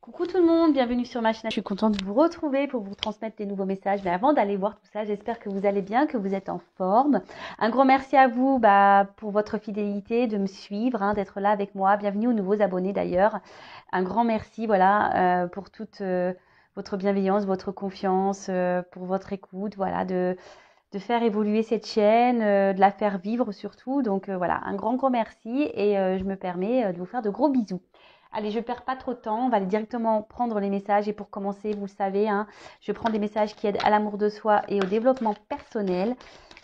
Coucou tout le monde, bienvenue sur ma chaîne. Je suis contente de vous retrouver pour vous transmettre des nouveaux messages. Mais avant d'aller voir tout ça, j'espère que vous allez bien, que vous êtes en forme. Un gros merci à vous pour votre fidélité, de me suivre, d'être là avec moi. Bienvenue aux nouveaux abonnés d'ailleurs. Un grand merci pour toute votre bienveillance, votre confiance, pour votre écoute, de faire évoluer cette chaîne, de la faire vivre surtout. Donc voilà, un grand merci et je me permets de vous faire de gros bisous. Allez, je ne perds pas trop de temps, on va aller directement prendre les messages et pour commencer, vous le savez, je prends des messages qui aident à l'amour de soi et au développement personnel.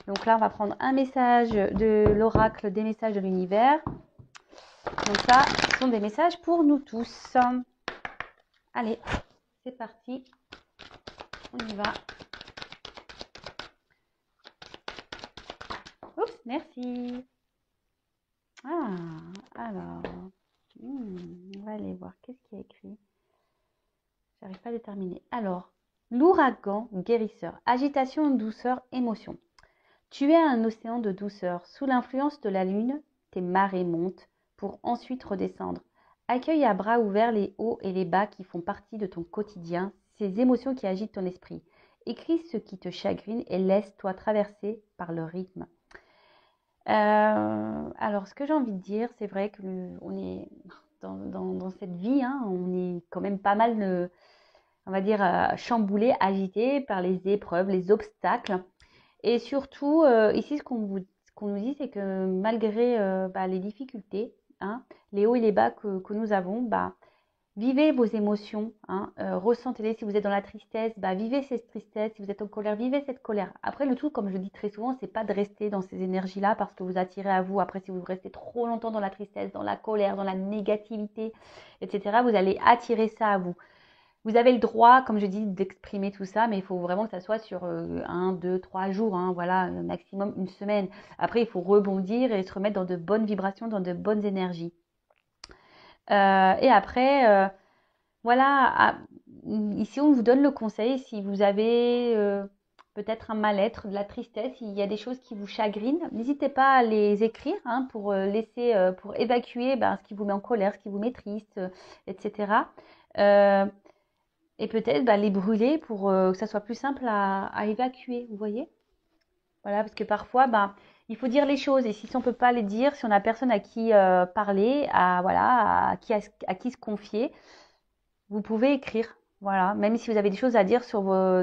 Donc là, on va prendre un message de l'oracle des messages de l'univers. Donc ça, ce sont des messages pour nous tous. Allez, c'est parti, on y va. Oups, merci. Ah, alors, on va aller voir, qu'est-ce qu'il y a écrit? J'arrive pas à déterminer. Alors, l'ouragan guérisseur, agitation, douceur, émotion. Tu es un océan de douceur. Sous l'influence de la lune, tes marées montent pour ensuite redescendre. Accueille à bras ouverts les hauts et les bas qui font partie de ton quotidien, ces émotions qui agitent ton esprit. Écris ce qui te chagrine et laisse-toi traverser par le rythme. Alors, ce que j'ai envie de dire, c'est vrai qu'on est dans cette vie, on est quand même pas mal, on va dire, chamboulé, agité par les épreuves, les obstacles. Et surtout, ici, ce qu'on nous dit, c'est que malgré les difficultés, les hauts et les bas que nous avons, vivez vos émotions, ressentez-les. Si vous êtes dans la tristesse, vivez cette tristesse. Si vous êtes en colère, vivez cette colère. Après, le tout, comme je le dis très souvent, c'est pas de rester dans ces énergies-là parce que vous attirez à vous. Après, si vous restez trop longtemps dans la tristesse, dans la colère, dans la négativité, etc., vous allez attirer ça à vous. Vous avez le droit, comme je dis, d'exprimer tout ça, mais il faut vraiment que ça soit sur 1, 2, 3 jours, voilà, maximum une semaine. Après, il faut rebondir et se remettre dans de bonnes vibrations, dans de bonnes énergies. Et après, voilà, ici on vous donne le conseil, si vous avez peut-être un mal-être, de la tristesse, il y a des choses qui vous chagrinent, n'hésitez pas à les écrire pour pour évacuer ce qui vous met en colère, ce qui vous met triste, etc. Et peut-être les brûler pour que ça soit plus simple à évacuer, vous voyez? Voilà, parce que parfois, il faut dire les choses. Et si on ne peut pas les dire, si on n'a personne à qui parler, à qui se confier, vous pouvez écrire. Voilà, même si vous avez des choses à dire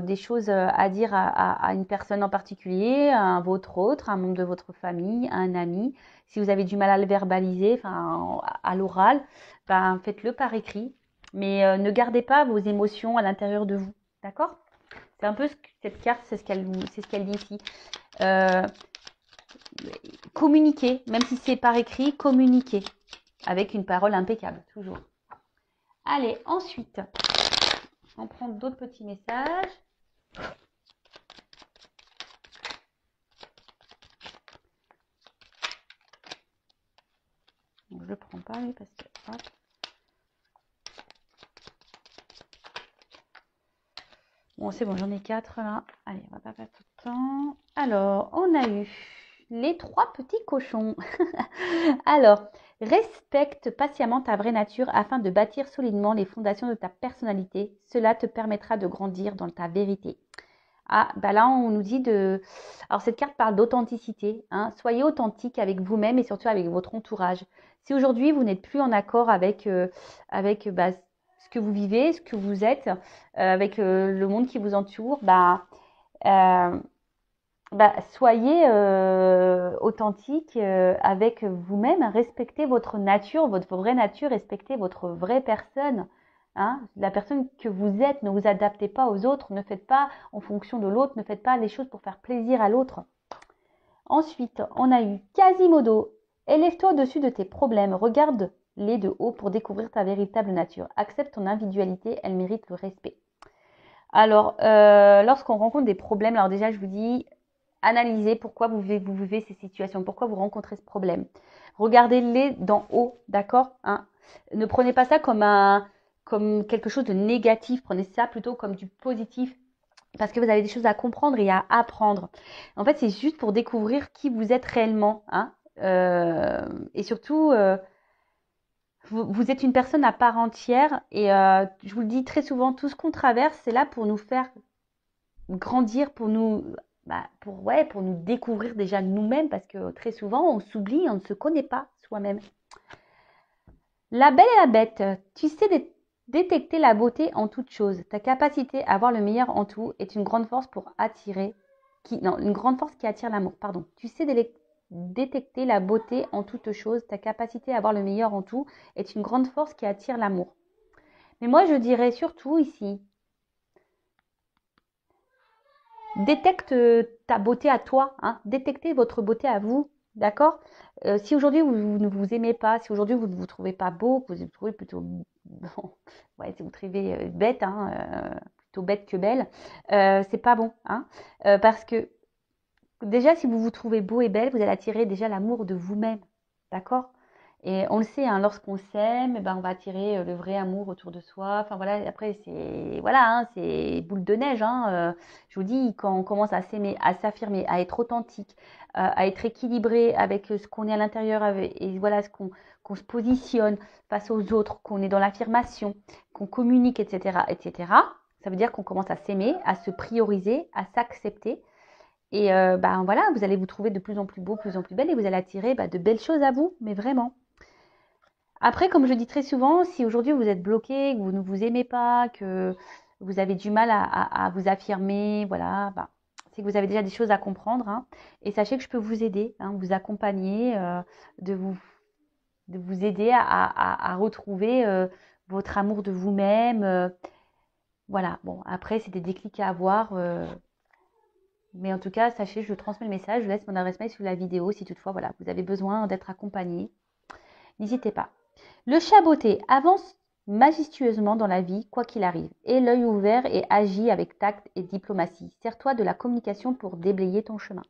des choses à dire à une personne en particulier, à un votre autre, à un membre de votre famille, à un ami. Si vous avez du mal à le verbaliser, à l'oral, faites-le par écrit. Mais ne gardez pas vos émotions à l'intérieur de vous. D'accord? C'est un peu cette carte, c'est ce qu'elle dit ici. Communiquer, même si c'est par écrit, communiquer avec une parole impeccable, toujours. Allez, ensuite, on prend d'autres petits messages. Donc, je ne prends pas, lui, parce que... Hop. Bon, c'est bon, j'en ai 4 là. Allez, on va pas perdre tout le temps. Alors, on a eu les 3 petits cochons. Alors, respecte patiemment ta vraie nature afin de bâtir solidement les fondations de ta personnalité. Cela te permettra de grandir dans ta vérité. Ah, là, on nous dit de... Alors, cette carte parle d'authenticité. Soyez authentique avec vous-même et surtout avec votre entourage. Si aujourd'hui, vous n'êtes plus en accord avec ce que vous vivez, ce que vous êtes, avec le monde qui vous entoure, soyez authentique avec vous-même. Respectez votre nature, votre vraie nature. Respectez votre vraie personne. La personne que vous êtes, ne vous adaptez pas aux autres, ne faites pas en fonction de l'autre, ne faites pas les choses pour faire plaisir à l'autre. Ensuite, on a eu Quasimodo. Élève-toi au-dessus de tes problèmes, regarde-les de haut pour découvrir ta véritable nature. Accepte ton individualité, elle mérite le respect. Alors, lorsqu'on rencontre des problèmes, alors déjà je vous dis, analysez pourquoi vous vivez ces situations, pourquoi vous rencontrez ce problème. Regardez-les d'en haut, d'accord? Ne prenez pas ça comme quelque chose de négatif, prenez ça plutôt comme du positif parce que vous avez des choses à comprendre et à apprendre. En fait, c'est juste pour découvrir qui vous êtes réellement, et surtout, vous êtes une personne à part entière et je vous le dis très souvent, tout ce qu'on traverse, c'est là pour nous faire grandir, pour nous, pour nous découvrir déjà nous-mêmes, parce que très souvent, on s'oublie, on ne se connaît pas soi-même. La belle et la bête, tu sais détecter la beauté en toute chose. Ta capacité à voir le meilleur en tout est une grande force pour attirer, une grande force qui attire l'amour, pardon. Tu sais détecter la beauté en toute chose. Ta capacité à voir le meilleur en tout est une grande force qui attire l'amour. Mais moi, je dirais surtout ici, détecte ta beauté à toi, hein. Détectez votre beauté à vous, d'accord? Si aujourd'hui vous ne vous aimez pas, si aujourd'hui vous ne vous trouvez pas beau, que vous vous trouvez plutôt bon, ouais, si vous trouvez bête, hein, plutôt bête que belle, c'est pas bon, hein, parce que déjà si vous vous trouvez beau et belle, vous allez attirer déjà l'amour de vous-même, d'accord? Et on le sait, hein, lorsqu'on s'aime, on va attirer le vrai amour autour de soi. Enfin voilà, après c'est boule de neige. Hein, je vous dis, quand on commence à s'aimer, à s'affirmer, à être authentique, à être équilibré avec ce qu'on est à l'intérieur, et voilà qu'on se positionne face aux autres, qu'on est dans l'affirmation, qu'on communique, etc., etc. Ça veut dire qu'on commence à s'aimer, à se prioriser, à s'accepter. Et voilà, vous allez vous trouver de plus en plus beau, de plus en plus belle, et vous allez attirer de belles choses à vous, mais vraiment. Après, comme je dis très souvent, si aujourd'hui vous êtes bloqué, que vous ne vous aimez pas, que vous avez du mal à vous affirmer, voilà, c'est que vous avez déjà des choses à comprendre. Hein, et sachez que je peux vous aider, hein, vous accompagner, de vous aider à retrouver votre amour de vous-même. Voilà, bon, après, c'est des déclics à avoir. Mais en tout cas, sachez, je transmets le message, je laisse mon adresse mail sous la vidéo si toutefois, voilà, vous avez besoin d'être accompagné. N'hésitez pas. Le chat beauté avance majestueusement dans la vie, quoi qu'il arrive. Aie l'œil ouvert et agis avec tact et diplomatie. Sers-toi de la communication pour déblayer ton chemin.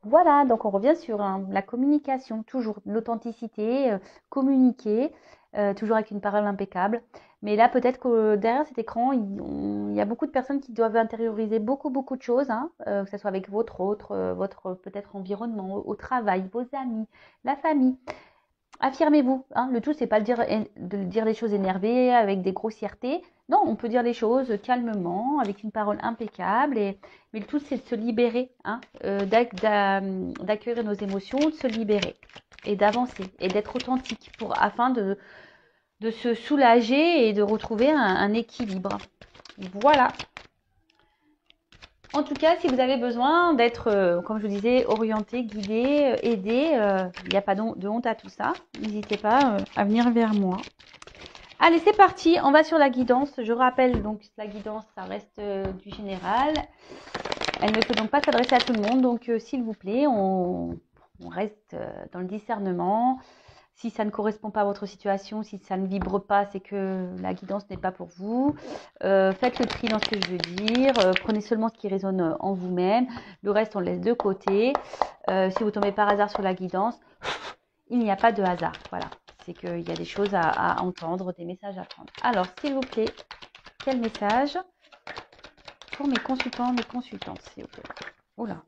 Voilà, donc on revient sur la communication, toujours l'authenticité, communiquer, toujours avec une parole impeccable. Mais là, peut-être que derrière cet écran, il y a beaucoup de personnes qui doivent intérioriser beaucoup de choses, hein, que ce soit avec votre peut-être environnement, au travail, vos amis, la famille. Affirmez-vous. Hein. Le tout, c'est pas de dire les choses énervées, avec des grossièretés. Non, on peut dire les choses calmement, avec une parole impeccable. Mais le tout, c'est de se libérer, hein, d'accueillir nos émotions, de se libérer et d'avancer et d'être authentique afin de se soulager et de retrouver un équilibre. Voilà. En tout cas, si vous avez besoin d'être, comme je vous disais, orienté, guidé, aidé, il n'y a pas de honte à tout ça. N'hésitez pas à venir vers moi. Allez, c'est parti. On va sur la guidance. Je rappelle donc la guidance, ça reste du général. Elle ne peut donc pas s'adresser à tout le monde. Donc, s'il vous plaît, on reste dans le discernement. Si ça ne correspond pas à votre situation, si ça ne vibre pas, c'est que la guidance n'est pas pour vous. Faites le tri dans ce que je veux dire. Prenez seulement ce qui résonne en vous-même. Le reste, on le laisse de côté. Si vous tombez par hasard sur la guidance, il n'y a pas de hasard. Voilà. C'est qu'il y a des choses à entendre, des messages à prendre. Alors, s'il vous plaît, quel message pour mes consultants, mes consultantes, s'il vous plaît. Oula.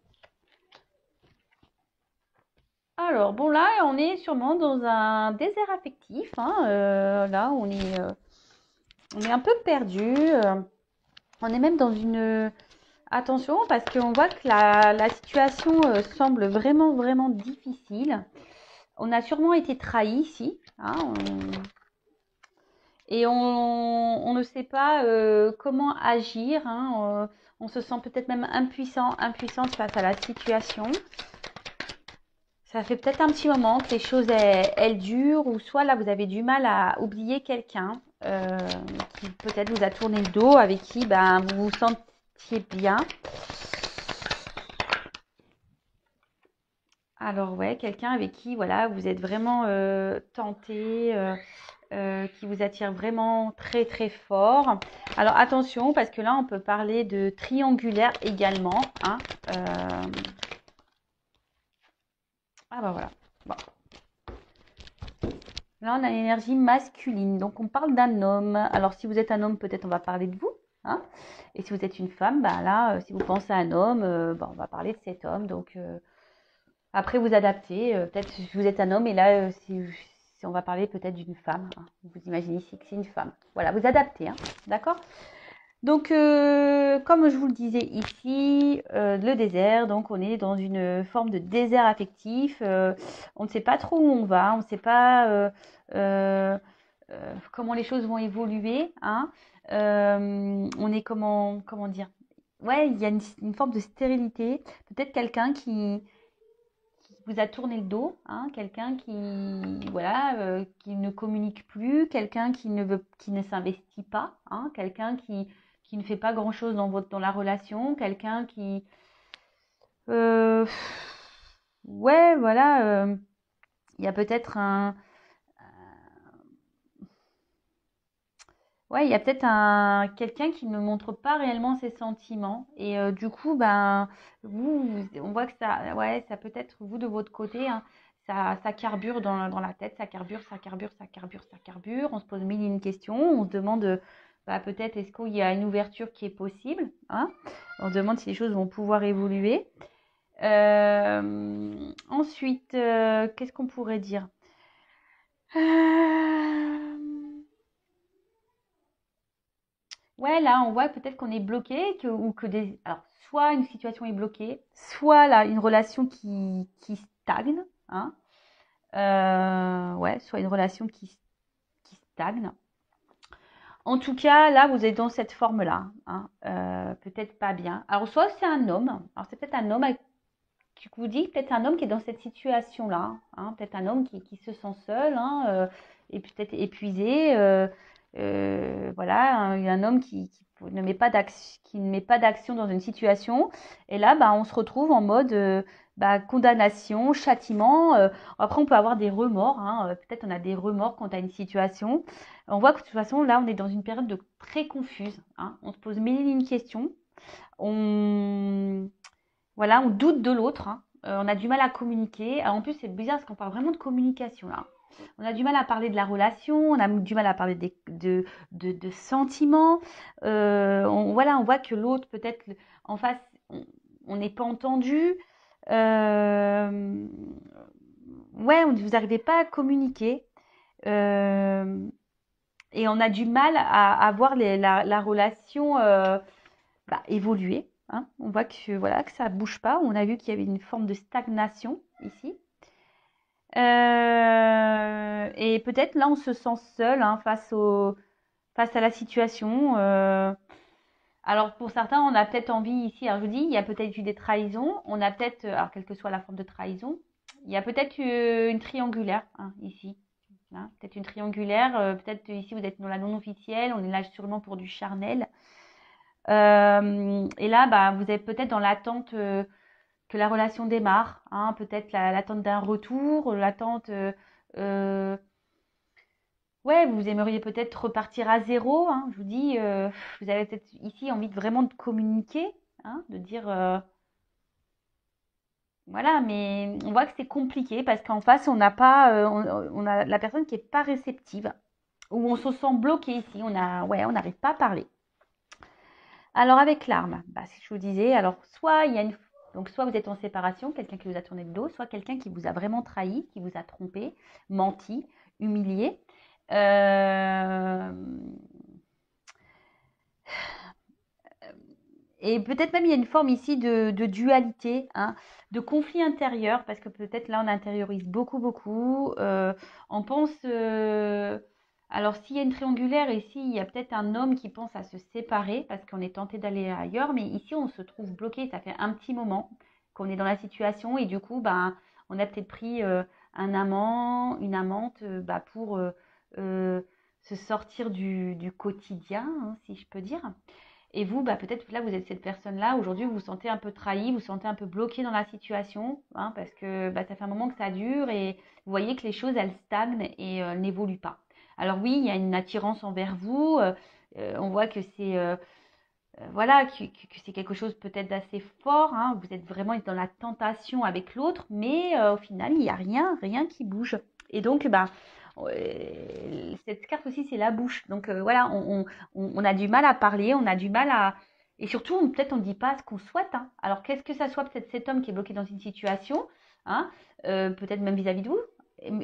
Alors, bon, là, on est sûrement dans un désert affectif. Hein, là, on est un peu perdu. On est même dans une... Attention, parce qu'on voit que la situation semble vraiment difficile. On a sûrement été trahi ici. Hein, et on ne sait pas comment agir. Hein, on se sent peut-être même impuissante face à la situation. Ça fait peut-être un petit moment que les choses, elles durent, ou soit là, vous avez du mal à oublier quelqu'un qui peut-être vous a tourné le dos, avec qui vous vous sentiez bien. Alors ouais, quelqu'un avec qui voilà, vous êtes vraiment tenté, qui vous attire vraiment très fort. Alors attention, parce que là, on peut parler de triangulaire également. Hein, Ah bah voilà. Bon. Là, on a l'énergie masculine. Donc, on parle d'un homme. Alors, si vous êtes un homme, peut-être on va parler de vous. Hein. Et si vous êtes une femme, là, si vous pensez à un homme, on va parler de cet homme. Donc, après, vous adaptez. Peut-être si vous êtes un homme et là, si on va parler peut-être d'une femme, hein. Vous imaginez ici que c'est une femme. Voilà, vous adaptez, hein, d'accord? Donc, comme je vous le disais ici, le désert, donc on est dans une forme de désert affectif. On ne sait pas trop où on va, on ne sait pas comment les choses vont évoluer, hein. On est comment dire? Ouais, il y a une forme de stérilité. Peut-être quelqu'un qui vous a tourné le dos, hein, quelqu'un voilà, qui ne communique plus, quelqu'un qui ne s'investit pas, hein, quelqu'un qui ne fait pas grand-chose dans la relation, quelqu'un qui, euh, ouais, voilà, il y a peut-être ouais, il y a peut-être quelqu'un qui ne montre pas réellement ses sentiments et du coup, ben, on voit que ça, ouais, ça peut être vous de votre côté, hein, ça carbure dans la tête, ça carbure, ça carbure, ça carbure, ça carbure. On se pose mille et une questions, on se demande, bah, peut-être est-ce qu'il y a une ouverture qui est possible, hein? On se demande si les choses vont pouvoir évoluer. Ensuite, qu'est-ce qu'on pourrait dire? Euh, Ouais, là, on voit peut-être qu'on est bloqué, ou que alors, soit une situation est bloquée, soit là, une relation qui stagne, hein. Ouais, soit une relation qui stagne. En tout cas, là, vous êtes dans cette forme-là, hein, peut-être pas bien. Alors, soit c'est un homme, alors c'est peut-être un homme qui vous dit, peut-être un homme qui est dans cette situation-là, hein, peut-être un homme qui se sent seul, hein, et peut-être épuisé, voilà, un homme ne met pas d'action dans une situation, et là, bah, on se retrouve en mode bah, condamnation, châtiment. Après, on peut avoir des remords, hein, peut-être on a des remords quant à une situation. On voit que de toute façon, là, on est dans une période très confuse, hein. On se pose mille et une questions. On voilà, on doute de l'autre, hein. On a du mal à communiquer. Alors, en plus, c'est bizarre parce qu'on parle vraiment de communication là. On a du mal à parler de la relation, on a du mal à parler de sentiments. Voilà, on voit que l'autre, peut-être en face, on n'est pas entendu. Euh, ouais, vous n'arrivez pas à communiquer. Euh, et on a du mal à voir la relation bah, évoluer, hein. On voit que voilà que ça bouge pas. On a vu qu'il y avait une forme de stagnation ici. Et peut-être là, on se sent seul, hein, face à la situation. Alors pour certains, on a peut-être envie ici. Alors je vous dis, il y a peut-être eu des trahisons. On a peut-être, alors quelle que soit la forme de trahison, il y a peut-être une triangulaire, hein, ici. Hein, peut-être une triangulaire. Peut-être ici vous êtes dans la non officielle. On est là sûrement pour du charnel. Et là, bah, vous êtes peut-être dans l'attente que la relation démarre, hein, peut-être l'attente d'un retour, l'attente. Euh, ouais, vous aimeriez peut-être repartir à zéro, hein, je vous dis, vous avez peut-être ici envie vraiment de communiquer, hein, de dire. Voilà, mais on voit que c'est compliqué parce qu'en face, on n'a pas, on a la personne qui n'est pas réceptive, ou on se sent bloqué ici, ouais, on n'arrive pas à parler. Alors avec l'arme, bah, si je vous disais, alors soit il y a donc soit vous êtes en séparation, quelqu'un qui vous a tourné le dos, soit quelqu'un qui vous a vraiment trahi, qui vous a trompé, menti, humilié. Euh, Et peut-être même il y a une forme ici de dualité, hein, de conflit intérieur, parce que peut-être là on intériorise beaucoup, beaucoup. On pense, alors s'il y a une triangulaire ici, il y a peut-être un homme qui pense à se séparer parce qu'on est tenté d'aller ailleurs, mais ici on se trouve bloqué. Ça fait un petit moment qu'on est dans la situation et du coup, ben, on a peut-être pris un amant, une amante, bah, pour euh, se sortir du quotidien, hein, si je peux dire. Et vous, bah, peut-être là, vous êtes cette personne-là. Aujourd'hui, vous vous sentez un peu trahi, vous vous sentez un peu bloqué dans la situation, hein, parce que bah, ça fait un moment que ça dure et vous voyez que les choses, elles stagnent et elles n'évoluent pas. Alors oui, il y a une attirance envers vous. On voit que c'est voilà, que c'est quelque chose peut-être d'assez fort, hein. Vous êtes vraiment dans la tentation avec l'autre, mais au final, il n'y a rien qui bouge. Et donc, bah, cette carte aussi, c'est la bouche. Donc voilà, on a du mal à parler, on a du mal à. Et surtout, peut-être on ne dit pas ce qu'on souhaite, hein. Alors, qu'est-ce que ça soit peut-être cet homme qui est bloqué dans une situation, hein, peut-être même vis-à-vis de vous,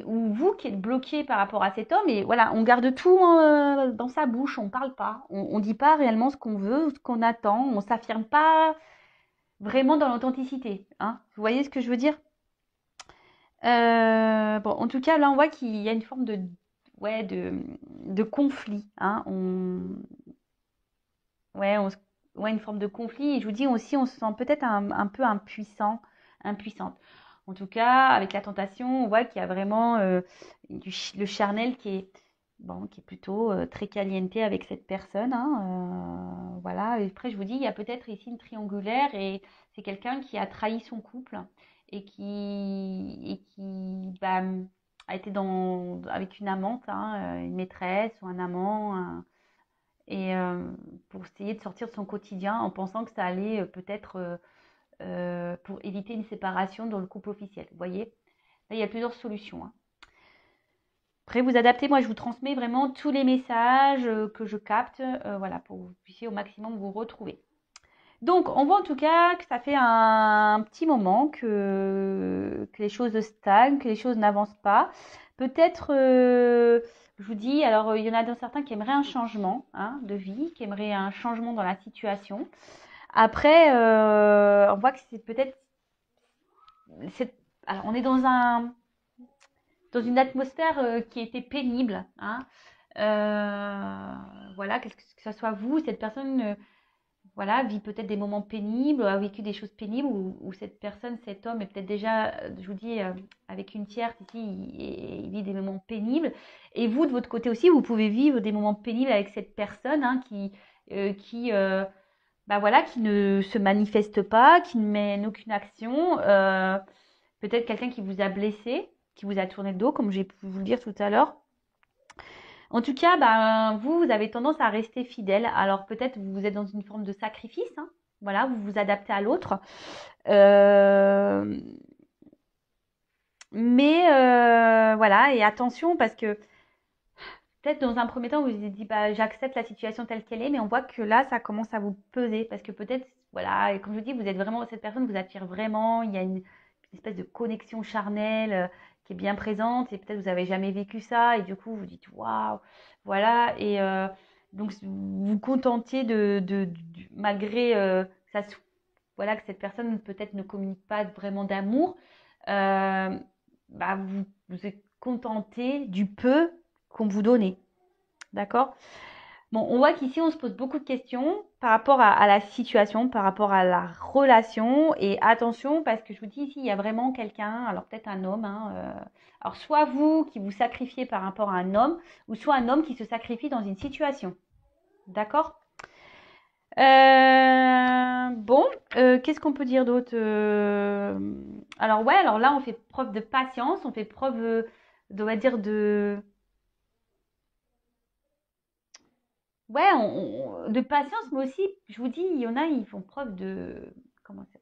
ou vous qui êtes bloqué par rapport à cet homme, et voilà, on garde tout dans sa bouche, on parle pas, on dit pas réellement ce qu'on veut, ce qu'on attend, on s'affirme pas vraiment dans l'authenticité, hein. Vous voyez ce que je veux dire? Bon, en tout cas, là, on voit qu'il y a une forme ouais, de conflit, hein. Ouais, ouais, une forme de conflit. Et je vous dis aussi, on se sent peut-être un peu impuissante. En tout cas, avec la tentation, on voit qu'il y a vraiment le charnel bon, qui est plutôt très caliente avec cette personne, hein. Voilà. Et après, je vous dis, il y a peut-être ici une triangulaire et c'est quelqu'un qui a trahi son couple et qui bah, a été avec une amante, hein, une maîtresse ou un amant, et pour essayer de sortir de son quotidien en pensant que ça allait peut-être pour éviter une séparation dans le couple officiel. Vous voyez, là, il y a plusieurs solutions, hein. Après, vous adaptez, moi je vous transmets vraiment tous les messages que je capte, voilà, pour que vous puissiez au maximum vous retrouver. Donc, on voit en tout cas que ça fait un petit moment que les choses stagnent, que les choses n'avancent pas. Peut-être, je vous dis, alors il y en a certains qui aimeraient un changement, hein, de vie, qui aimeraient un changement dans la situation. Après, on voit que c'est peut-être, alors on est dans une atmosphère qui était pénible, hein. Voilà, que ce soit vous, cette personne. Voilà, vit peut-être des moments pénibles, a vécu des choses pénibles, ou cette personne, cet homme est peut-être déjà, je vous dis, avec une tierce ici, il vit des moments pénibles. Et vous, de votre côté aussi, vous pouvez vivre des moments pénibles avec cette personne, hein, bah voilà, qui ne se manifeste pas, qui ne mène aucune action. Peut-être quelqu'un qui vous a blessé, qui vous a tourné le dos, comme j'ai pu vous le dire tout à l'heure. En tout cas, ben, vous avez tendance à rester fidèle. Alors peut-être vous êtes dans une forme de sacrifice, hein. Voilà, vous vous adaptez à l'autre. Euh, mais voilà, et attention parce que peut-être dans un premier temps, vous vous êtes dit, bah, j'accepte la situation telle qu'elle est, mais on voit que là, ça commence à vous peser parce que peut-être, voilà, et comme je vous dis, vous êtes vraiment, cette personne vous attire vraiment, il y a une espèce de connexion charnelle qui est bien présente et peut-être vous n'avez jamais vécu ça et du coup, vous dites, waouh, voilà, et donc vous vous contentiez malgré voilà, que cette personne peut-être ne communique pas vraiment d'amour, euh, bah, vous êtes contenté du peu qu'on vous donnait. D'accord? Bon, on voit qu'ici, on se pose beaucoup de questions par rapport à la situation, par rapport à la relation. Et attention, parce que je vous dis ici, il y a vraiment quelqu'un, alors peut-être un homme, hein, alors soit vous qui vous sacrifiez par rapport à un homme, ou soit un homme qui se sacrifie dans une situation. D'accord? Bon, qu'est-ce qu'on peut dire d'autre? Alors ouais, alors là, on fait preuve de patience, on fait preuve, on va dire, ouais, de patience, mais aussi, je vous dis, il y en a, ils font preuve de, comment ça?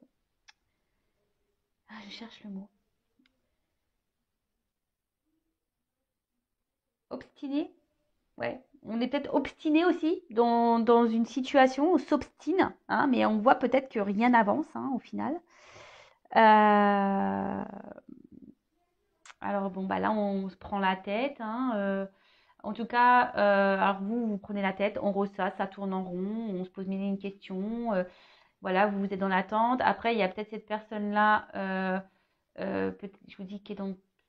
Ah, je cherche le mot. Obstiné? Ouais. On est peut-être obstiné aussi dans une situation, on s'obstine, hein, mais on voit peut-être que rien n'avance, hein, au final. Euh, alors bon, bah là, on se prend la tête, hein, en tout cas, alors vous prenez la tête, on ressasse, ça tourne en rond, on se pose mille et une questions. Voilà, vous êtes dans l'attente. Après, il y a peut-être cette personne-là, je vous dis, qui est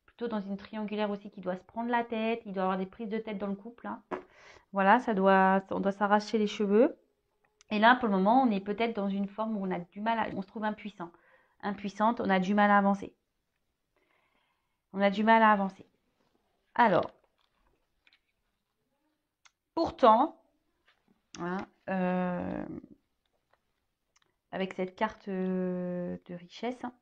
plutôt dans une triangulaire aussi, qui doit se prendre la tête. Il doit y avoir des prises de tête dans le couple, hein. Voilà, on doit s'arracher les cheveux. Et là, pour le moment, on est peut-être dans une forme où on a du mal on se trouve impuissant. Impuissante, on a du mal à avancer. On a du mal à avancer. Alors, pourtant, hein, avec cette carte de richesse, hein,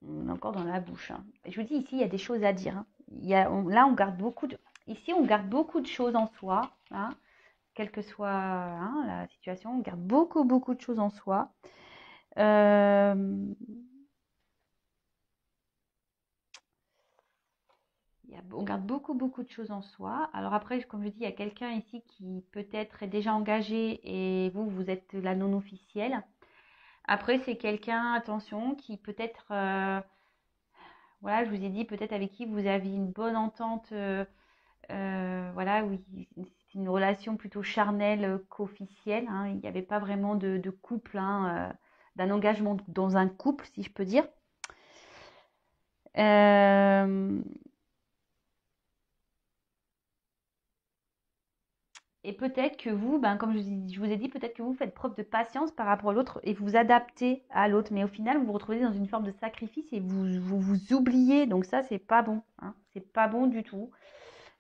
on est encore dans la bouche, hein. Je vous dis, ici, il y a des choses à dire, hein. Là, on garde ici, on garde beaucoup de choses en soi, hein, quelle que soit, hein, la situation, on garde beaucoup, beaucoup de choses en soi. Euh, on garde beaucoup, beaucoup de choses en soi. Alors après, comme je dis, il y a quelqu'un ici qui peut-être est déjà engagé et vous êtes la non officielle. Après, c'est quelqu'un, attention, qui peut-être, voilà, je vous ai dit, peut-être avec qui vous aviez une bonne entente, voilà, oui, c'est une relation plutôt charnelle qu'officielle, hein. Il n'y avait pas vraiment de couple, hein, d'un engagement dans un couple, si je peux dire. Euh, et peut-être que vous, ben, comme je vous ai dit, peut-être que vous faites preuve de patience par rapport à l'autre et vous vous adaptez à l'autre. Mais au final, vous vous retrouvez dans une forme de sacrifice et vous oubliez. Donc ça, c'est pas bon, hein. C'est pas bon du tout.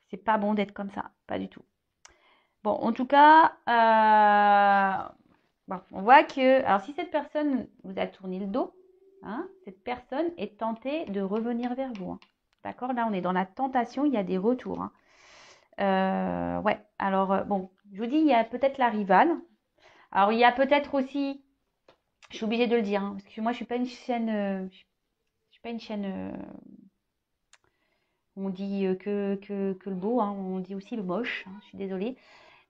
C'est pas bon d'être comme ça, pas du tout. Bon, en tout cas, bon, on voit que, alors si cette personne vous a tourné le dos, hein, cette personne est tentée de revenir vers vous, hein. D'accord? Là, on est dans la tentation, il y a des retours, hein. Ouais, alors bon, je vous dis, il y a peut-être la rivale. Alors, il y a peut-être aussi, je suis obligée de le dire, hein, parce que moi, je suis pas une chaîne, je suis pas une chaîne, on dit que le beau, hein, on dit aussi le moche, hein, je suis désolée.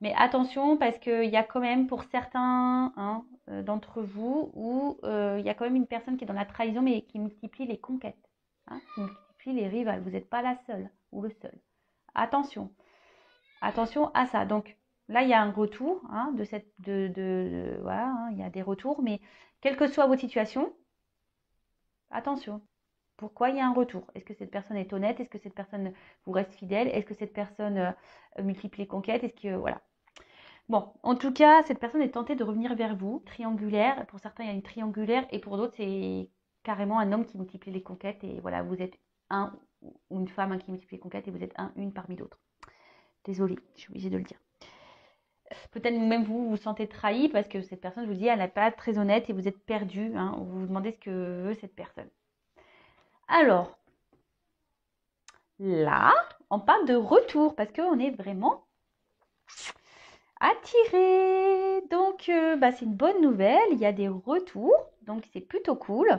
Mais attention, parce qu'il y a quand même pour certains, hein, d'entre vous où il y a quand même une personne qui est dans la trahison, mais qui multiplie les conquêtes, hein, qui multiplie les rivales. Vous n'êtes pas la seule ou le seul. Attention, attention à ça. Donc là, il y a un retour, hein, voilà, hein, il y a des retours, mais quelle que soit votre situation, attention. Pourquoi il y a un retour? Est-ce que cette personne est honnête? Est-ce que cette personne vous reste fidèle? Est-ce que cette personne multiplie les conquêtes? Est-ce que voilà. Bon, en tout cas, cette personne est tentée de revenir vers vous. Triangulaire, pour certains, il y a une triangulaire, et pour d'autres, c'est carrément un homme qui multiplie les conquêtes. Et voilà, vous êtes un ou une femme, hein, qui multiplie les conquêtes, et vous êtes une parmi d'autres. Désolée, je suis obligée de le dire. Peut-être même vous vous sentez trahi parce que cette personne vous dit elle n'est pas très honnête et vous êtes perdu, hein. Vous vous demandez ce que veut cette personne. Alors, là, on parle de retour parce qu'on est vraiment attiré. Donc, bah, c'est une bonne nouvelle. Il y a des retours. Donc, c'est plutôt cool.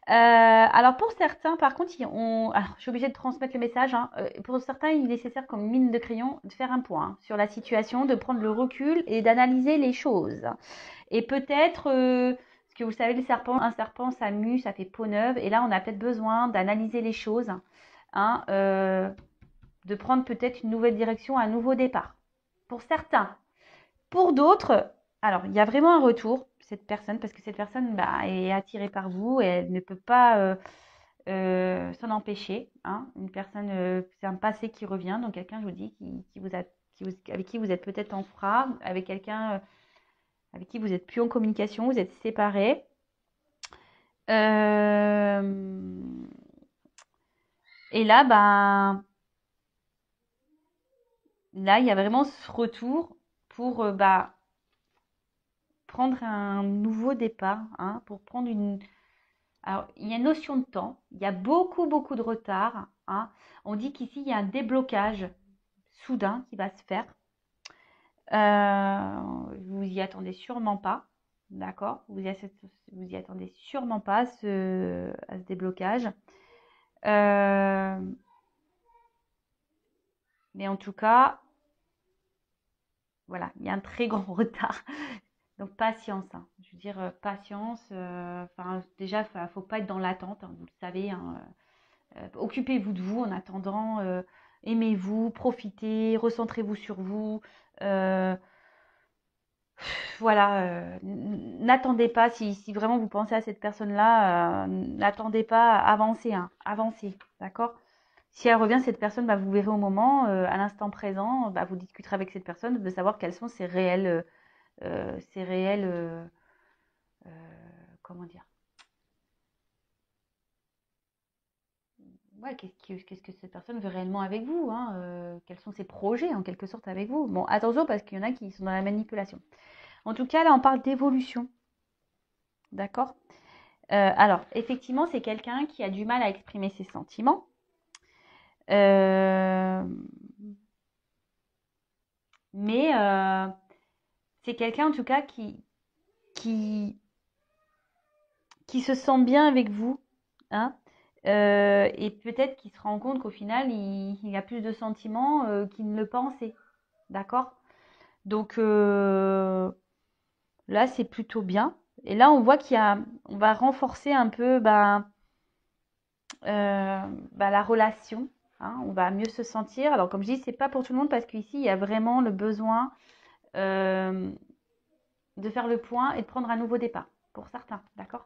Alors, pour certains, par contre, alors, je suis obligée de transmettre le message, hein. Pour certains, il est nécessaire, comme mine de crayon, de faire un point, hein, sur la situation, de prendre le recul et d'analyser les choses. Et peut-être, parce que vous savez, un serpent, ça mue, ça fait peau neuve. Et là, on a peut-être besoin d'analyser les choses, hein, de prendre peut-être une nouvelle direction, un nouveau départ. Pour certains. Pour d'autres, alors il y a vraiment un retour, cette personne, parce que cette personne, bah, est attirée par vous et elle ne peut pas s'en empêcher, hein. Une personne, c'est un passé qui revient, donc quelqu'un, je vous dis, avec qui vous êtes peut-être en froid, avec quelqu'un avec qui vous n'êtes plus en communication, vous êtes séparés. Euh, et là, ben, là, il y a vraiment ce retour pour bah, prendre un nouveau départ, hein, pour prendre une. Alors, il y a une notion de temps, il y a beaucoup, beaucoup de retard, hein. On dit qu'ici, il y a un déblocage soudain qui va se faire. Vous y attendez sûrement pas, d'accord? Vous y attendez sûrement pas à ce déblocage. Euh, mais en tout cas, voilà, il y a un très grand retard. Donc patience, hein. Je veux dire, patience. Enfin, déjà, faut pas être dans l'attente, hein, vous le savez, hein. Occupez-vous de vous en attendant. Aimez-vous, profitez, recentrez-vous sur vous. Euh, voilà, n'attendez pas, si vraiment vous pensez à cette personne-là, n'attendez pas, avancez, hein, avancez, d'accord? Si elle revient, cette personne, bah, vous verrez au moment, à l'instant présent, bah, vous discuterez avec cette personne de savoir quels sont ses réels, euh, comment dire, ouais, qu'est-ce que cette personne veut réellement avec vous, hein, quels sont ses projets en quelque sorte avec vous. Bon, attention parce qu'il y en a qui sont dans la manipulation. En tout cas, là, on parle d'évolution, d'accord? Alors, effectivement, c'est quelqu'un qui a du mal à exprimer ses sentiments. Euh, mais c'est quelqu'un, en tout cas, qui, qui se sent bien avec vous, hein. Et peut-être qu'il se rend compte qu'au final, il a plus de sentiments qu'il ne le pensait. D'accord? Donc là, c'est plutôt bien. Et là, on voit on va renforcer un peu la relation. Hein, on va mieux se sentir. Alors, comme je dis, c'est pas pour tout le monde parce qu'ici, il y a vraiment le besoin euh, de faire le point et de prendre un nouveau départ pour certains. D'accord?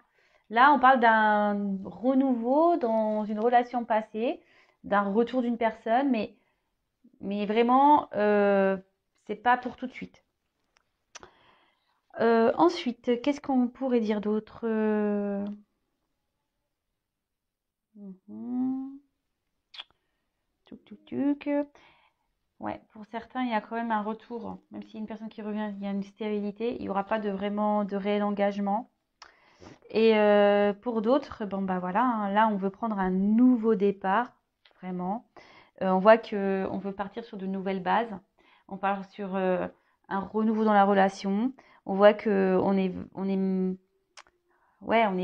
Là, on parle d'un renouveau dans une relation passée, d'un retour d'une personne, mais vraiment, c'est pas pour tout de suite. Ensuite, qu'est-ce qu'on pourrait dire d'autre Mhm. Tuc, tuc, tuc. Ouais, pour certains, il y a quand même un retour. Même si une personne qui revient, il y a une stérilité, il n'y aura pas vraiment de réel engagement. Et pour d'autres, bon bah voilà, hein, là on veut prendre un nouveau départ, vraiment. On voit que on veut partir sur de nouvelles bases. On part sur un renouveau dans la relation. On voit que on est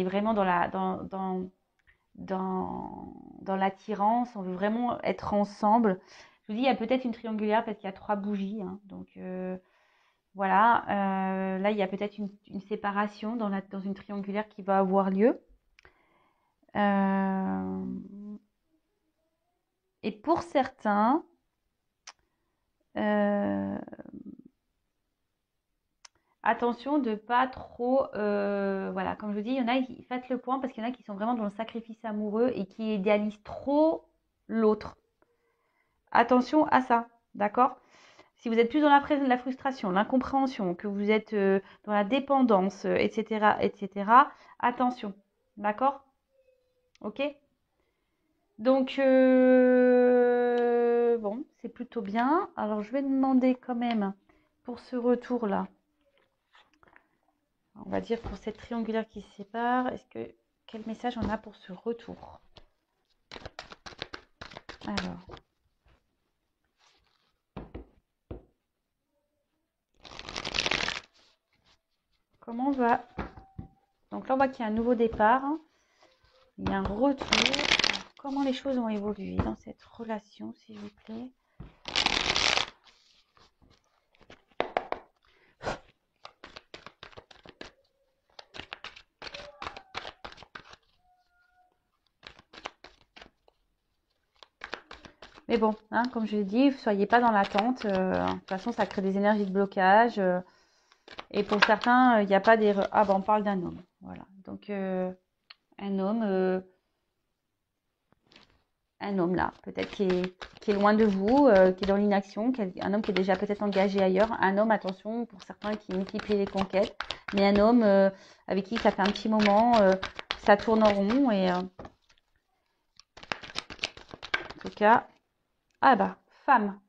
vraiment dans l'attirance. On veut vraiment être ensemble. Je vous dis, il y a peut-être une triangulaire parce qu'il y a 3 bougies. Hein, donc voilà. Là, il y a peut-être une séparation dans une triangulaire qui va avoir lieu. Euh, et pour certains, euh, attention de pas trop, voilà, comme je vous dis, il y en a, faites le point parce qu'il y en a qui sont vraiment dans le sacrifice amoureux et qui idéalisent trop l'autre. Attention à ça, d'accord? Si vous êtes plus dans la frustration, l'incompréhension, que vous êtes dans la dépendance, etc., etc., attention, d'accord? Ok? Donc, bon, c'est plutôt bien. Alors, je vais demander quand même pour ce retour-là, on va dire pour cette triangulaire qui se sépare, quel message on a pour ce retour? Alors, comment on va... Donc là, on voit qu'il y a un nouveau départ, hein. Il y a un retour. Alors, comment les choses ont évolué dans cette relation, s'il vous plaît? Mais bon, hein, comme je l'ai dit, ne soyez pas dans l'attente. De toute façon, ça crée des énergies de blocage. Et pour certains, il n'y a pas d'erreur. Ah ben, on parle d'un homme. Voilà. Donc, un homme là, peut-être qui est loin de vous, qui est dans l'inaction, un homme qui est déjà peut-être engagé ailleurs. Un homme, attention, pour certains qui multiplient les conquêtes. Mais un homme avec qui ça fait un petit moment, ça tourne en rond. Et en tout cas, ah bah, femme.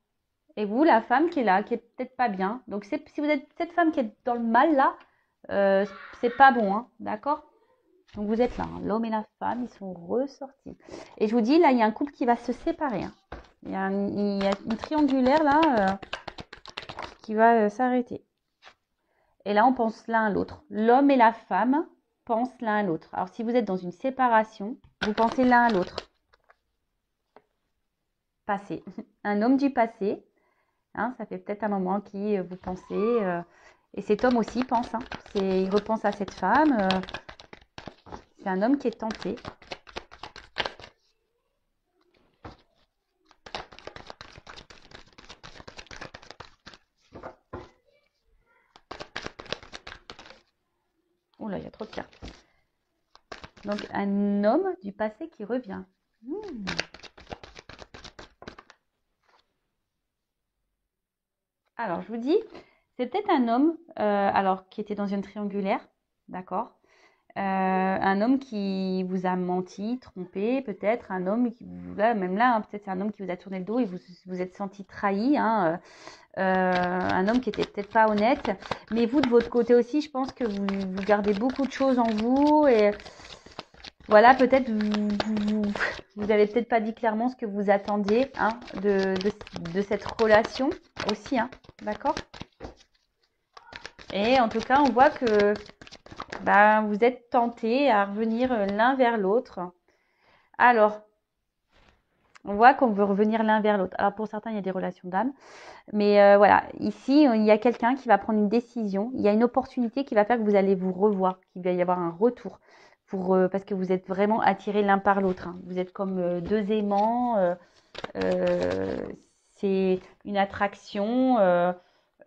Et vous, la femme qui est là, qui est peut-être pas bien. Donc, si vous êtes cette femme qui est dans le mal là, c'est pas bon, hein, d'accord? Donc, vous êtes là, hein, l'homme et la femme, ils sont ressortis. Et je vous dis, là, il y a un couple qui va se séparer. Hein. Il y a une triangulaire là qui va s'arrêter. Et là, on pense l'un à l'autre. L'homme et la femme pensent l'un à l'autre. Alors, si vous êtes dans une séparation, vous pensez l'un à l'autre. Passé. Un homme du passé. Hein, ça fait peut-être un moment qui vous pensez. Et cet homme aussi pense. Hein, il repense à cette femme. C'est un homme qui est tenté. Oula, il y a trop de cartes. Donc, un homme du passé qui revient. Alors, je vous dis, c'est peut-être un homme alors qui était dans une triangulaire, d'accord? Un homme qui vous a menti, trompé, peut-être un homme qui vous là, même là, hein, peut-être c'est un homme qui vous a tourné le dos et vous êtes senti trahi, hein, un homme qui était peut-être pas honnête, mais vous de votre côté aussi, je pense que vous gardez beaucoup de choses en vous et voilà, peut-être vous avez peut-être pas dit clairement ce que vous attendiez hein, de cette relation aussi, hein, d'accord? Et en tout cas, on voit que vous êtes tentés à revenir l'un vers l'autre. Alors, On voit qu'on veut revenir l'un vers l'autre. Alors pour certains, il y a des relations d'âme. Mais voilà, ici, il y a quelqu'un qui va prendre une décision. Il y a une opportunité qui va faire que vous allez vous revoir, qu'il va y avoir un retour. Parce que vous êtes vraiment attirés l'un par l'autre, hein. Vous êtes comme deux aimants. Euh, c'est une attraction.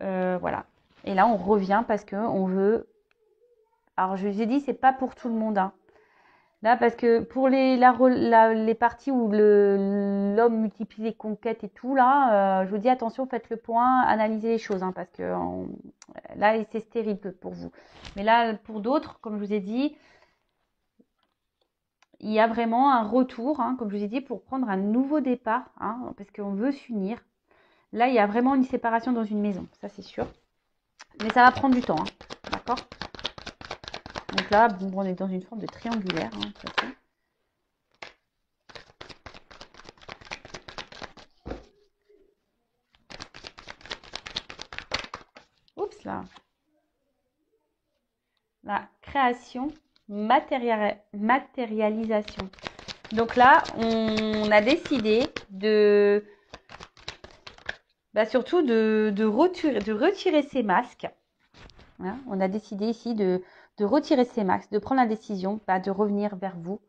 Voilà. Et là, on revient parce qu'on veut. Alors, je vous ai dit, c'est pas pour tout le monde, hein. Là, parce que pour les parties où l'homme multiplie les conquêtes et tout, là, je vous dis attention, faites le point, analysez les choses, hein, parce que là, c'est stérile pour vous. Mais là, pour d'autres, comme je vous ai dit, il y a vraiment un retour, hein, comme je vous ai dit, pour prendre un nouveau départ, hein, parce qu'on veut s'unir. Là, il y a vraiment une séparation dans une maison, ça c'est sûr. Mais ça va prendre du temps, hein, d'accord? Donc là, bon, on est dans une forme de triangulaire, hein, de toute façon. Oups là. La création, matérialisation. Donc là, on a décidé surtout de retirer ces masques. Hein, on a décidé ici de retirer ces masques, de prendre la décision de revenir vers vous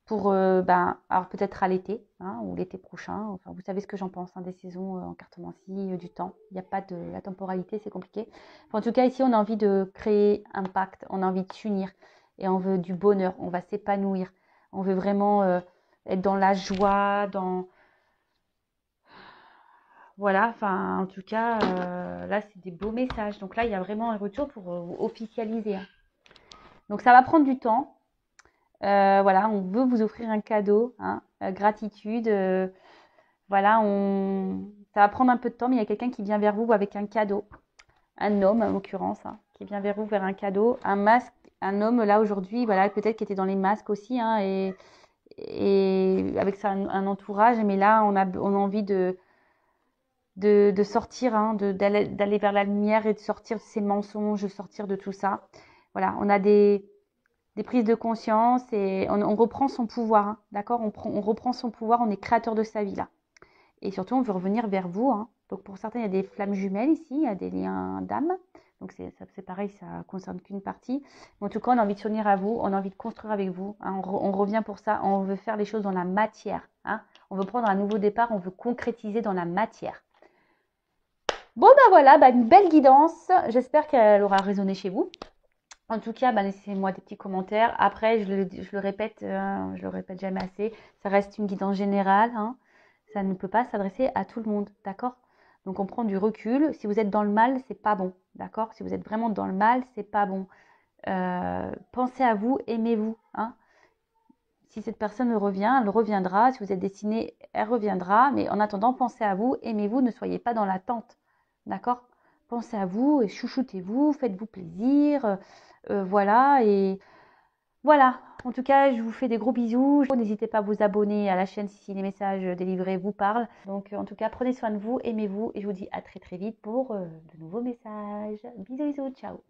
pour, alors peut-être à l'été, hein, ou l'été prochain. Enfin, vous savez ce que j'en pense, hein, des saisons en cartomancie, du temps. Il n'y a pas de la temporalité, c'est compliqué. Enfin, en tout cas, ici, on a envie de créer un pacte, on a envie de s'unir et on veut du bonheur, on va s'épanouir. On veut vraiment être dans la joie, dans... Voilà, enfin, en tout cas, là, c'est des beaux messages. Donc là, il y a vraiment un retour pour officialiser, hein. Donc ça va prendre du temps. Voilà, on veut vous offrir un cadeau, hein, gratitude. Voilà, ça va prendre un peu de temps, mais il y a quelqu'un qui vient vers vous avec un cadeau. Un homme, en l'occurrence, hein, qui vient vers vous vers un cadeau. Un masque, un homme, là, aujourd'hui, voilà, peut-être qui était dans les masques aussi, hein, et avec ça, un entourage. Mais là, on a envie de sortir, hein, d'aller vers la lumière et de sortir de ces mensonges, de sortir de tout ça. Voilà, on a des prises de conscience et on reprend son pouvoir, hein, d'accord, on reprend son pouvoir, on est créateur de sa vie là. Et surtout, on veut revenir vers vous, hein. Donc pour certains, il y a des flammes jumelles ici, il y a des liens d'âme. Donc c'est pareil, ça ne concerne qu'une partie. Mais en tout cas, on a envie de s'unir à vous, on a envie de construire avec vous, hein. On revient pour ça, on veut faire les choses dans la matière, hein. On veut prendre un nouveau départ, on veut concrétiser dans la matière. Bon, voilà, une belle guidance. J'espère qu'elle aura résonné chez vous. En tout cas, laissez-moi des petits commentaires. Après, je le répète, je le répète jamais assez, ça reste une guidance générale, hein. Ça ne peut pas s'adresser à tout le monde, d'accord? Donc on prend du recul. Si vous êtes dans le mal, c'est pas bon, d'accord? Si vous êtes vraiment dans le mal, c'est pas bon. Pensez à vous, aimez-vous, hein. Si cette personne revient, elle reviendra. Si vous êtes destiné, elle reviendra. Mais en attendant, pensez à vous, aimez-vous, ne soyez pas dans l'attente, d'accord? Pensez à vous et chouchoutez-vous, faites-vous plaisir. Voilà, et voilà. En tout cas, je vous fais des gros bisous. N'hésitez pas à vous abonner à la chaîne si les messages délivrés vous parlent. Donc, en tout cas, prenez soin de vous, aimez-vous, et je vous dis à très très vite pour de nouveaux messages. Bisous, bisous, ciao.